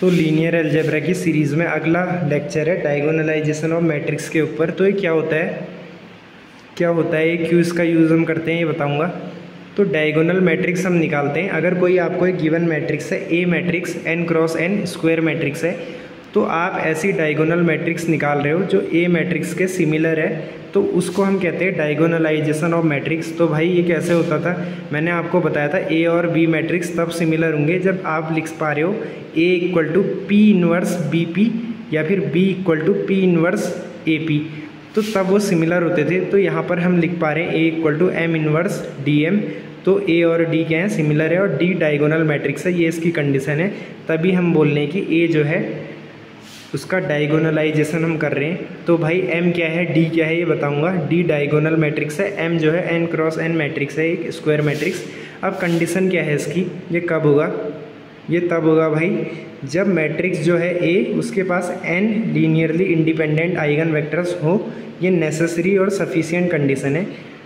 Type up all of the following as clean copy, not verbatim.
तो linear algebra की series में अगला लेक्चर है डायगोनलाइजेशन ऑफ मैट्रिक्स के ऊपर। तो ये क्या होता है ये क्यों इसका यूज़ हम करते हैं ये बताऊंगा। तो डायगोनल मैट्रिक्स हम निकालते हैं। अगर कोई आपको एक गिवन मैट्रिक्स है A matrix n cross n square matrix है, तो आप ऐसी डायगोनल मैट्रिक्स निकाल रहे हो जो ए मैट्रिक्स के सिमिलर है, तो उसको हम कहते हैं डायगोनलाइजेशन ऑफ मैट्रिक्स। तो भाई ये कैसे होता था, मैंने आपको बताया था ए और बी मैट्रिक्स तब सिमिलर होंगे जब आप लिख पा रहे हो A equal to P inverse B P या फिर B equal to P inverse A P, तो तब वो सिमिलर होते थे। तो यहाँ पर हम लिख पा रहे हैं A equal to M inverse D M, तो ए और डी क्या है, सिमिलर है, और डी डायगोनल मैट्रिक्स है, ये इसकी कंडीशन है। तभी हम बोल रहे हैं कि ए जो है उसका डायगोनलाइजेशन हम कर रहे हैं। तो भाई एम क्या है, डी क्या है, ये बताऊंगा। डी डायगोनल मैट्रिक्स है, एम जो है एन क्रॉस एन मैट्रिक्स है, एक स्क्वायर मैट्रिक्स। अब कंडीशन क्या है इसकी, ये कब होगा, ये तब होगा भाई जब मैट्रिक्स जो है ए उसके पास n linearly independent eigen vectors हो। ये नेसेसरी और सफिशिएंट कंडीशन है,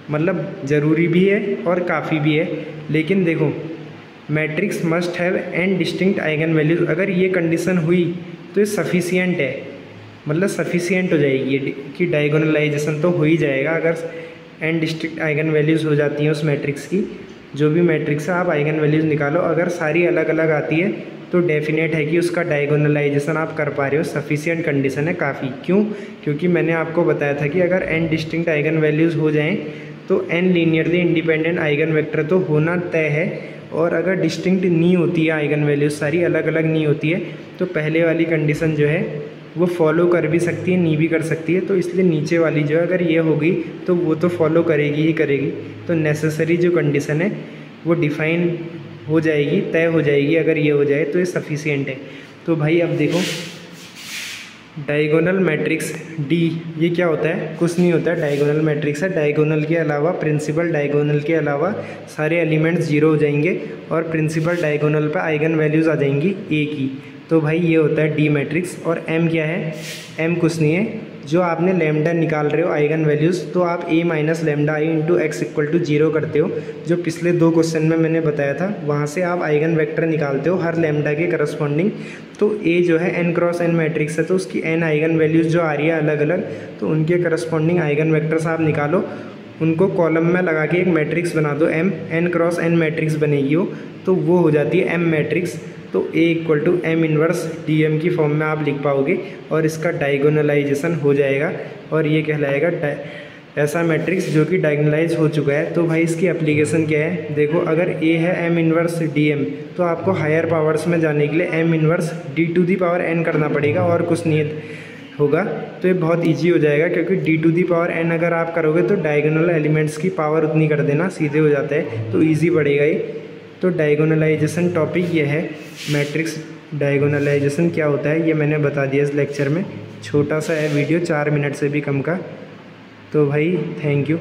मतलब ज़रूरी भी है और काफ़ी भी है। लेकिन देखो, matrix must have an distinct eigen values, अगर ये कंडीशन हुई तो ये सफिशिएंट है, मतलब सफिशिएंट हो जाएगी ये कि डायगोनलाइजेशन तो हो ही जाएगा अगर एन डिस्टिंक्ट आइगन वैल्यूज़ हो जाती हैं उस मैट्रिक्स की। जो भी मैट्रिक्स है आप आइगन वैल्यूज़ निकालो, अगर सारी अलग अलग आती है तो डेफिनेट है कि उसका डायगोनलाइजेशन आप कर पा रहे हो, सफिशिएंट कंडीशन है, काफ़ी। क्यों, क्योंकि मैंने आपको बताया था कि अगर एन डिस्टिंक्ट आइगन वैल्यूज़ हो जाएं तो n linearly independent eigen vector तो होना तय है, और अगर डिस्टिंक्ट नहीं होती है आइगन वैल्यूज, सारी अलग अलग नहीं होती है, तो पहले वाली कंडीशन जो है वो फॉलो कर भी सकती है, नहीं भी कर सकती है। तो इसलिए नीचे वाली जो है अगर ये होगी तो वो तो फॉलो करेगी ही करेगी। तो नेसेसरी जो कंडीशन है वो डिफाइन हो जाएगी, तय हो जाएगी, अगर ये हो जाए तो ये सफिशिएंट है। तो भाई अब देखो, डायगोनल मैट्रिक्स डी ये क्या होता है, कुछ नहीं होता है, डायगोनल मैट्रिक्स है। डायगोनल के अलावा, प्रिंसिपल डायगोनल के अलावा सारे एलिमेंट्स जीरो हो जाएंगे और प्रिंसिपल डायगोनल पर आइगन वैल्यूज़ आ जाएंगी ए की। तो भाई ये होता है डी मैट्रिक्स। और एम क्या है, एम कुछ नहीं है, जो आपने लैम्डा निकाल रहे हो आइगन वैल्यूज़, तो आप A minus lambda I into X equal to 0 करते हो, जो पिछले 2 क्वेश्चन में मैंने बताया था। वहाँ से आप आइगन वेक्टर निकालते हो हर लैम्डा के करस्पॉन्डिंग। तो ए जो है एन क्रॉस एन मैट्रिक्स है, तो उसकी एन आइगन वैल्यूज़ जो आ रही है अलग अलग, तो उनके करस्पॉन्डिंग आइगन वेक्टर्स आप निकालो, उनको कॉलम में लगा के एक मैट्रिक्स बना दो, M n cross n matrix बनेगी वो, तो वो हो जाती है एम मैट्रिक्स। तो A equal to M inverse D M की फॉर्म में आप लिख पाओगे और इसका डायगोनलाइजेशन हो जाएगा, और ये कहलाएगा ऐसा मैट्रिक्स जो कि डायगोनलाइज हो चुका है। तो भाई इसकी एप्लीकेशन क्या है, देखो, अगर ए है एम इनवर्स डी एम, तो आपको हायर पावर्स में जाने के लिए M inverse D to the power n करना पड़ेगा, और कुछ नहीं होगा। तो ये बहुत ईजी हो जाएगा, क्योंकि D to the power n अगर आप करोगे तो डायगोनल एलिमेंट्स की पावर उतनी कर देना, सीधे हो जाता है, तो ईजी पड़ेगा ये। तो डायगोनलाइजेशन टॉपिक ये है, मैट्रिक्स डायगोनलाइजेशन क्या होता है ये मैंने बता दिया इस लेक्चर में। छोटा सा है वीडियो, 4 मिनट से भी कम का। तो भाई थैंक यू।